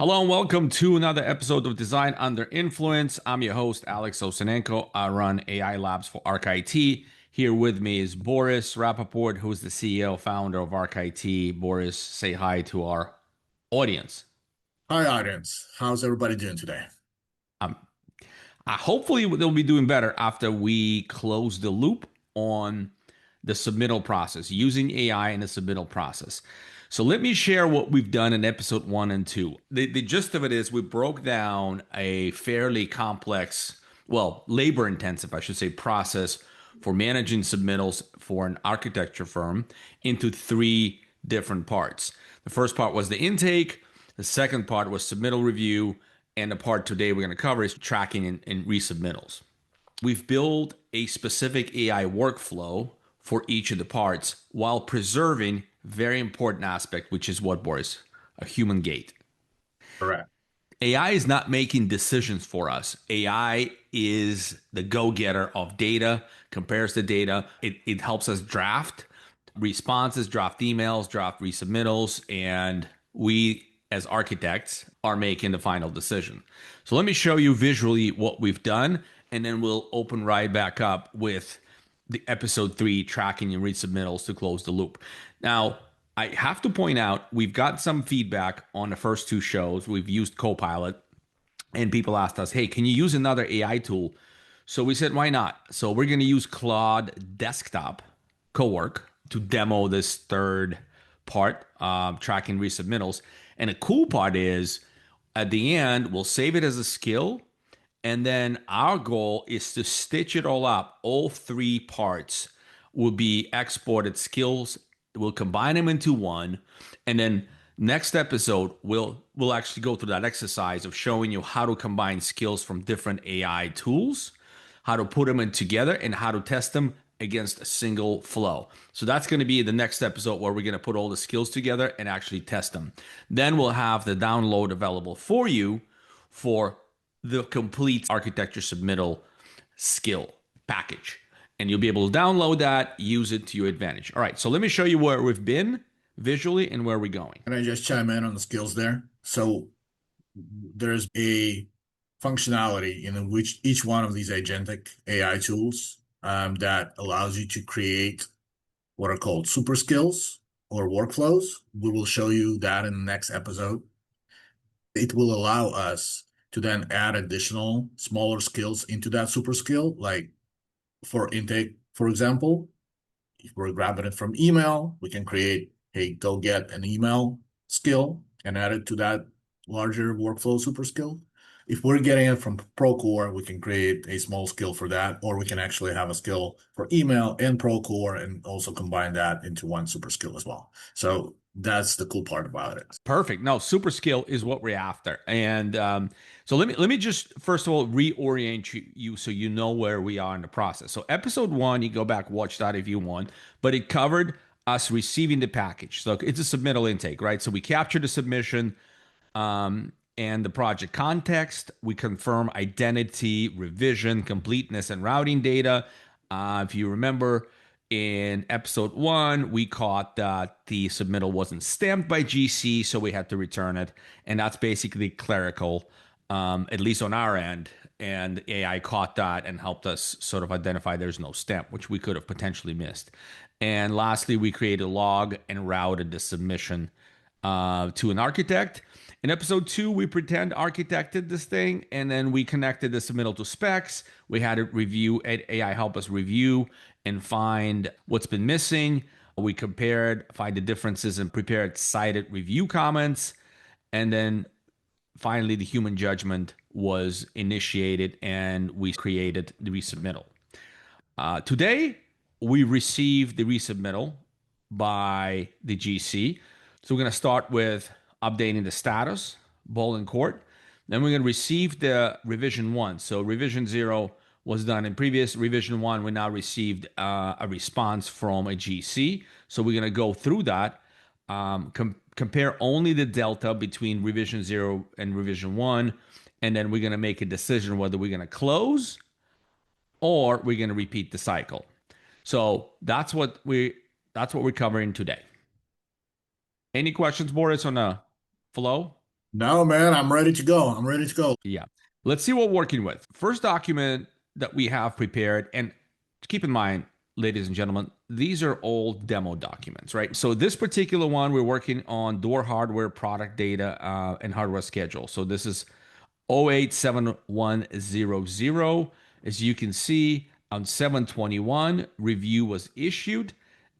Hello and welcome to another episode of Design Under Influence. I'm your host, Alex Osenenko. I run AI Labs for ArcIT. Here with me is Boris Rappaport, who's the CEO, founder of ArcIT. Boris, say hi to our audience. Hi, audience. How's everybody doing today? Um, Hopefully, they'll be doing better after we close the loop on the submittal process, using AI in the submittal process. So let me share what we've done in episode 1 and 2. The gist of it is we broke down a fairly complex, well, labor intensive, I should say, process for managing submittals for an architecture firm into three different parts. The first part was the intake. The second part was submittal review. And the part today we're going to cover is tracking and resubmittals. We've built a specific AI workflow for each of the parts while preserving very important aspect, which is what, Boris? A human gate. Correct. AI is not making decisions for us. AI is the go-getter of data, compares the data. It helps us draft responses, draft emails, draft resubmittals, and we as architects are making the final decision. So let me show you visually what we've done, and then we'll open right back up with the episode 3 tracking and resubmittals to close the loop. Now, I have to point out we've got some feedback on the first two shows. We've used Copilot, and people asked us, hey, can you use another AI tool? So we said, why not? So we're going to use Claude Desktop Cowork to demo this third part, tracking resubmittals. And the cool part is at the end, we'll save it as a skill. And then our goal is to stitch it all up. All three parts will be exported skills. We'll combine them into one. And then next episode, we'll actually go through that exercise of showing you how to combine skills from different AI tools, how to put them in together, and how to test them against a single flow. So that's going to be the next episode where we're going to put all the skills together and actually test them. Then we'll have the download available for you for the complete architecture submittal skill package. And you'll be able to download that, use it to your advantage. All right, so let me show you where we've been visually and where we're going. Can I just chime in on the skills there? So there's a functionality in which each one of these agentic AI tools that allows you to create what are called super skills or workflows. We will show you that in the next episode. It will allow us to then add additional smaller skills into that super skill, like for intake, for example. If we're grabbing it from email, we can create a go get an email skill and add it to that larger workflow super skill. If we're getting it from Procore, we can create a small skill for that, or we can actually have a skill for email and Procore and also combine that into one super skill as well. So that's the cool part about it. Perfect. No, super skill is what we're after. And so let me just first of all reorient you so you know where we are in the process. So episode 1, you go back, watch that if you want, but it covered us receiving the package. So it's a submittal intake, right? So we capture the submission and the project context. We confirm identity, revision, completeness, and routing data. If you remember, in episode 1, we caught that the submittal wasn't stamped by GC, so we had to return it. And that's basically clerical, at least on our end. And AI caught that and helped us sort of identify there's no stamp, which we could have potentially missed. And lastly, we created a log and routed the submission to an architect. In episode 2, we pretend architected this thing, and then we connected the submittal to specs. We had it review, AI help us review and find what's been missing. We compared, find the differences, and prepared cited review comments. And then finally, the human judgment was initiated, and we created the resubmittal. Today, we received the resubmittal by the GC. So we're going to start with updating the status, ball in court. Then we're going to receive the revision 1. So revision 0 was done in previous. Revision 1, we now received a response from a GC. So we're going to go through that, compare only the delta between revision 0 and revision 1, and then we're going to make a decision whether we're going to close or we're going to repeat the cycle. So that's what we're covering today. Any questions, Boris, on the flow? No, man, I'm ready to go. I'm ready to go. Yeah. Let's see what we're working with. First document that we have prepared, and keep in mind, ladies and gentlemen, these are all demo documents, right? So this particular one, we're working on door hardware, product data, and hardware schedule. So this is 087100. As you can see, on 721, review was issued,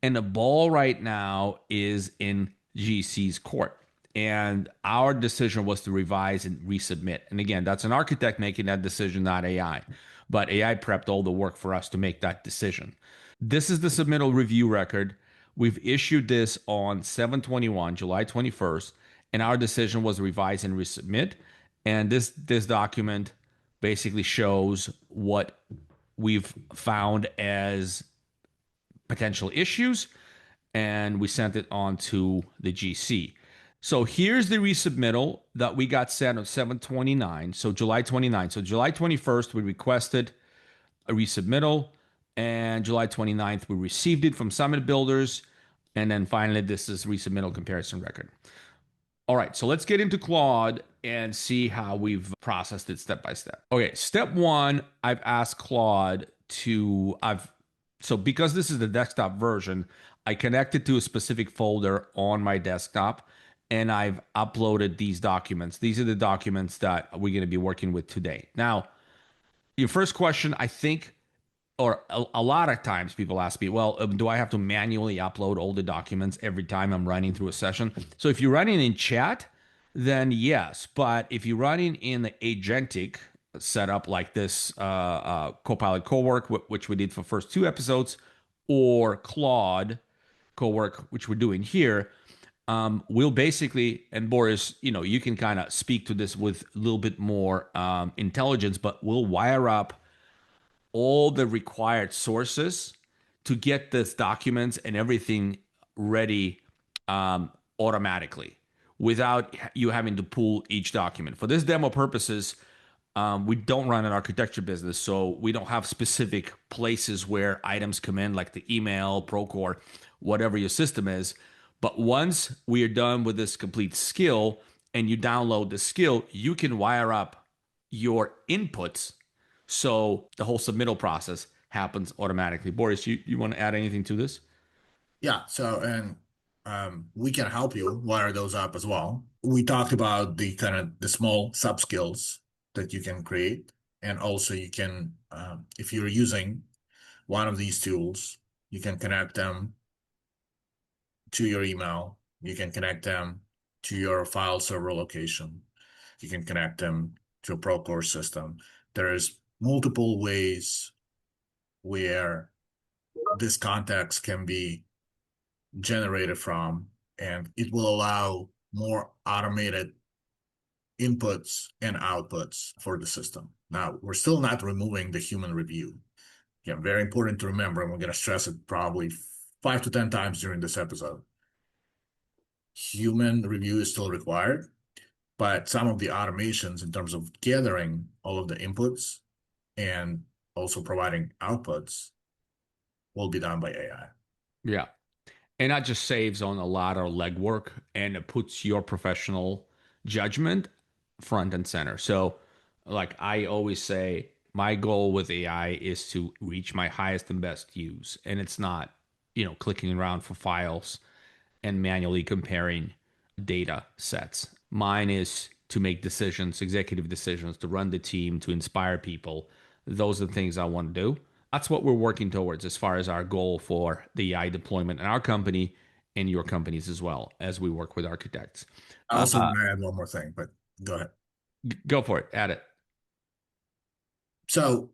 and the ball right now is in GC's court. And our decision was to revise and resubmit. And again, that's an architect making that decision, not AI. But AI prepped all the work for us to make that decision. This is the submittal review record. We've issued this on 721, July 21st, and our decision was revise and resubmit. And this document basically shows what we've found as potential issues, and we sent it on to the GC. So here's the resubmittal that we got sent on 729, so July 29. So July 21st, we requested a resubmittal, and July 29th, we received it from Summit Builders. And then finally, this is resubmittal comparison record. All right, so let's get into Claude and see how we've processed it step by step. Okay, step one, I've asked Claude to, so because this is the desktop version, I connected to a specific folder on my desktop and I've uploaded these documents. These are the documents that we're going to be working with today. Now, your first question, I think, or a lot of times people ask me, well, do I have to manually upload all the documents every time I'm running through a session? So if you're running in chat, then yes. But if you're running in the agentic setup like this Copilot Cowork, which we did for first two episodes, or Claude Cowork, which we're doing here, we'll basically, and Boris, you can kind of speak to this with a little bit more intelligence, but we'll wire up all the required sources to get this documents and everything ready automatically without you having to pull each document. For this demo purposes, we don't run an architecture business, so we don't have specific places where items come in, like the email, Procore, whatever your system is. But once we are done with this complete skill and you download the skill, you can wire up your inputs so the whole submittal process happens automatically. Boris, you want to add anything to this? Yeah, so and we can help you wire those up as well. We talked about the kind of the small sub skills that you can create, and also you can, if you're using one of these tools, you can connect them to your email. You can connect them to your file server location. You can connect them to a Procore system. There's multiple ways where this context can be generated from, and it will allow more automated inputs and outputs for the system. Now, we're still not removing the human review. Yeah, very important to remember, and we're going to stress it probably 5 to 10 times during this episode. Human review is still required, but some of the automations in terms of gathering all of the inputs and also providing outputs will be done by AI. Yeah. And that just saves on a lot of legwork and it puts your professional judgment front and center. So, like I always say, my goal with AI is to reach my highest and best use. And it's not, clicking around for files and manually comparing data sets. Mine is to make decisions, executive decisions, to run the team, to inspire people. Those are the things I want to do. That's what we're working towards as far as our goal for the AI deployment in our company and your companies as well as we work with architects. I also want to add one more thing, but go ahead. Go for it. Add it. So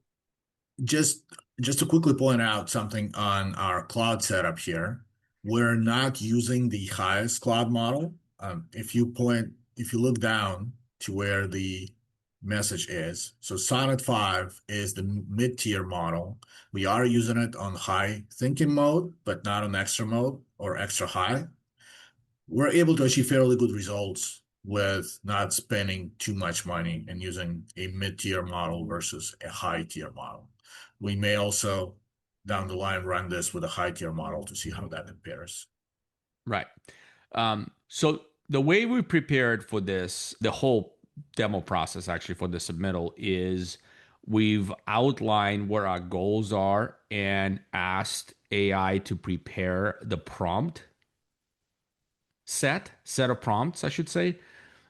just just to quickly point out something on our cloud setup here, we're not using the highest cloud model. If you look down to where the message is, so Sonnet 5 is the mid-tier model. We are using it on high thinking mode, but not on extra mode or extra high. We're able to achieve fairly good results with not spending too much money and using a mid-tier model versus a high-tier model. We may also down the line run this with a high-tier model to see how that compares. Right. So The way we prepared for this, the whole demo process actually for the submittal is we've outlined where our goals are and asked AI to prepare the prompt set of prompts, I should say,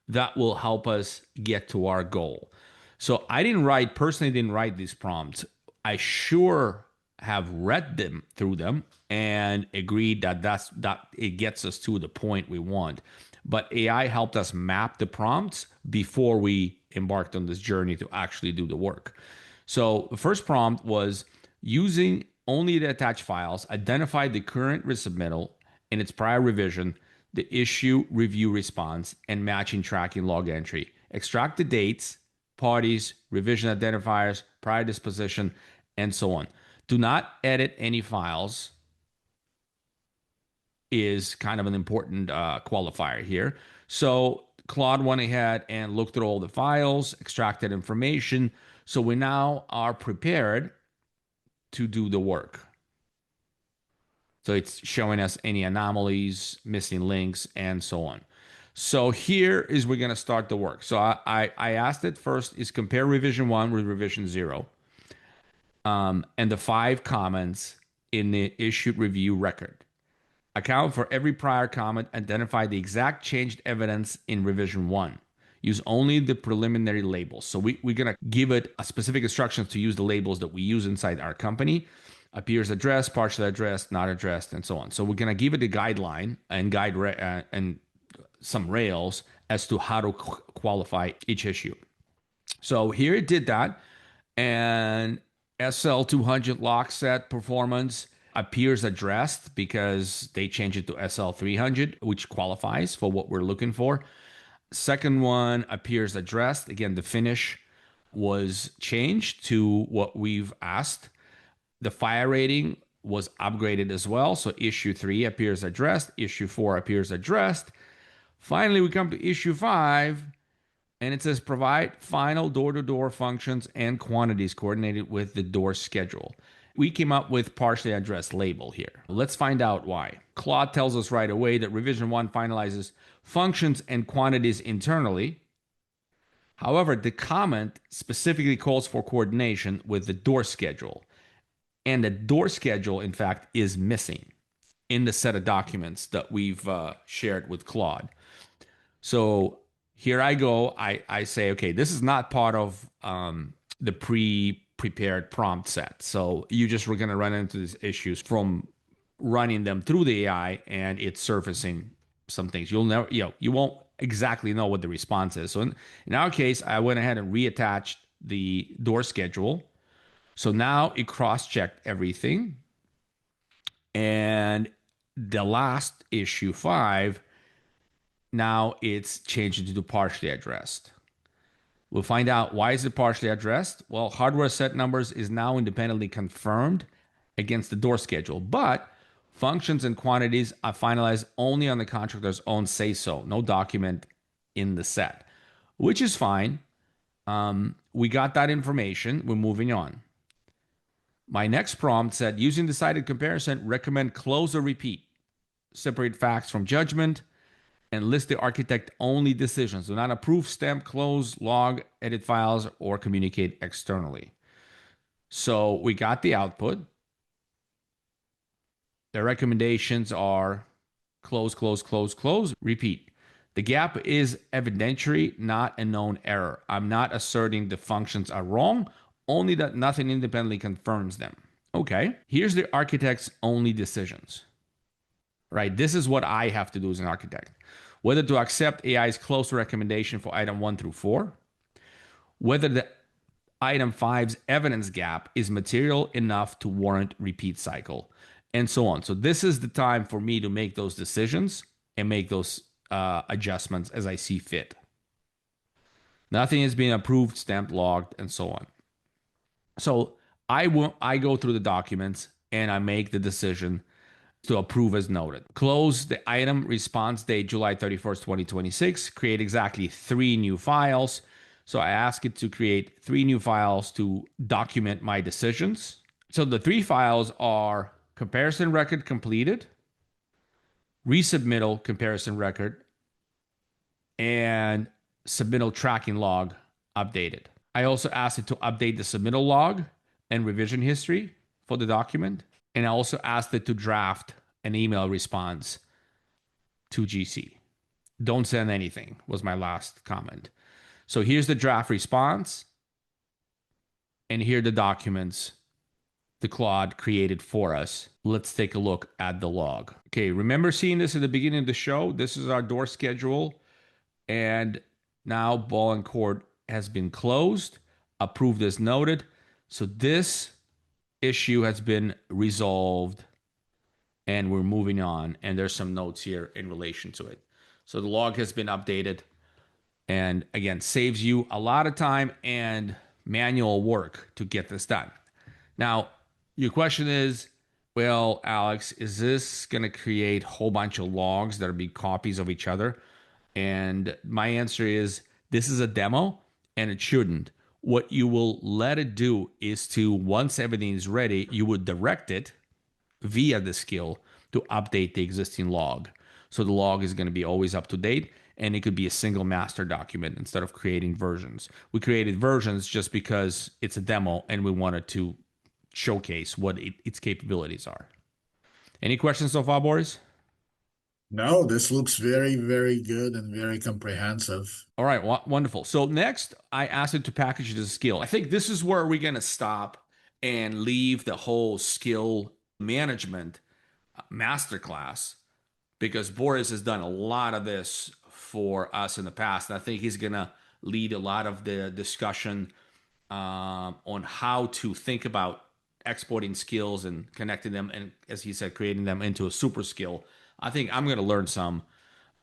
that will help us get to our goal. So I personally didn't write these prompts. I sure have read them through them and agreed that that it gets us to the point we want. But AI helped us map the prompts before we embarked on this journey to actually do the work. So the first prompt was using only the attached files, identify the current resubmittal and its prior revision, the issue review response, and matching tracking log entry. Extract the dates, parties, revision identifiers, prior disposition, and so on. Do not edit any files is kind of an important qualifier here. So Claude went ahead and looked at all the files, extracted information. So we now are prepared to do the work. So it's showing us any anomalies, missing links, and so on. So here is we're going to start the work. So I asked it first is compare revision 1 with revision 0 and the 5 comments in the issued review record. Account for every prior comment, identify the exact changed evidence in revision 1. Use only the preliminary labels. So we're going to give it a specific instructions to use the labels that we use inside our company. Appears addressed, partially addressed, not addressed, and so on. So we're going to give it a guideline and and some rails as to how to qualify each issue. So here it did that, and SL200 lock set performance appears addressed because they changed it to SL300, which qualifies for what we're looking for. Second one appears addressed. Again, the finish was changed to what we've asked. The fire rating was upgraded as well. So issue 3 appears addressed. Issue 4 appears addressed. Finally, we come to issue 5, and it says provide final door-to-door functions and quantities coordinated with the door schedule. We came up with partially addressed label here. Let's find out why. Claude tells us right away that revision 1 finalizes functions and quantities internally. However, the comment specifically calls for coordination with the door schedule. And the door schedule, in fact, is missing in the set of documents that we've shared with Claude. So here I go. I say, okay, this is not part of the prepared prompt set. So you just were going to run into these issues from running them through the AI, and it's surfacing some things. You'll never, you won't exactly know what the response is. So in our case, I went ahead and reattached the door schedule. So now it cross-checked everything. And the last issue 5, now it's changed to partially addressed. We'll find out why is it partially addressed. Well, hardware set numbers is now independently confirmed against the door schedule, but functions and quantities are finalized only on the contractor's own say-so, no document in the set, which is fine. We got that information. We're moving on. My next prompt said, using decided comparison, recommend close or repeat. Separate facts from judgment and list the architect only decisions. Do not approve, stamp, close, log, edit files, or communicate externally. So we got the output. The recommendations are close, close, close, close, repeat. The gap is evidentiary, not a known error. I'm not asserting the functions are wrong, only that nothing independently confirms them. Okay, here's the architect's only decisions. Right, this is what I have to do as an architect. Whether to accept AI's close recommendation for item 1 through 4, whether the item 5's evidence gap is material enough to warrant repeat cycle, and so on. So this is the time for me to make those decisions and make those adjustments as I see fit. Nothing is being approved, stamped, logged, and so on. So I go through the documents and I make the decision to approve as noted. Close the item response date July 31st, 2026. Create exactly 3 new files. So I ask it to create 3 new files to document my decisions. So the 3 files are comparison record completed, resubmittal comparison record, and submittal tracking log updated. I also asked it to update the submittal log and revision history for the document. And I also asked it to draft an email response to GC. Don't send anything was my last comment. So here's the draft response, and here are the documents the Claude created for us. Let's take a look at the log. Okay, remember seeing this at the beginning of the show? This is our door schedule, and now ball and court has been closed, approved as noted. So this issue has been resolved, and we're moving on. And there's some notes here in relation to it. So the log has been updated, and again, saves you a lot of time and manual work to get this done. Now, your question is, well, Alex, is this going to create a whole bunch of logs that are big copies of each other? And my answer is, this is a demo and it shouldn't. What you will let it do is to, once everything is ready, you would direct it via the skill to update the existing log. So the log is going to be always up to date, and it could be a single master document instead of creating versions. We created versions just because it's a demo and we wanted to showcase what its capabilities are. Any questions so far, Boris? No, this looks very, very good and very comprehensive. All right, wonderful. So next, I asked it to package it as a skill. I think this is where we're going to stop and leave the whole skill management masterclass, because Boris has done a lot of this for us in the past. And I think he's going to lead a lot of the discussion on how to think about exporting skills and connecting them, and as he said, creating them into a super skill. I think I'm going to learn some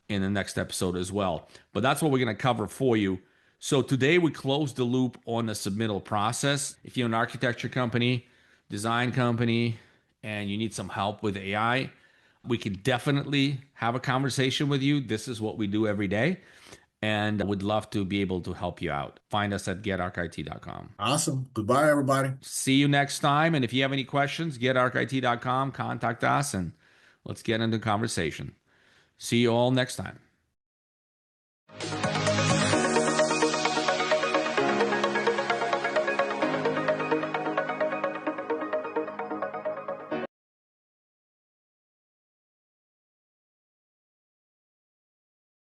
in the next episode as well. But that's what we're going to cover for you. So today we closed the loop on the submittal process. If you're an architecture company, design company, and you need some help with AI, we can definitely have a conversation with you. This is what we do every day, and I would love to be able to help you out. Find us at getarchit.com. Awesome. Goodbye, everybody. See you next time. And if you have any questions, getarchit.com, contact us, and let's get into conversation. See you all next time.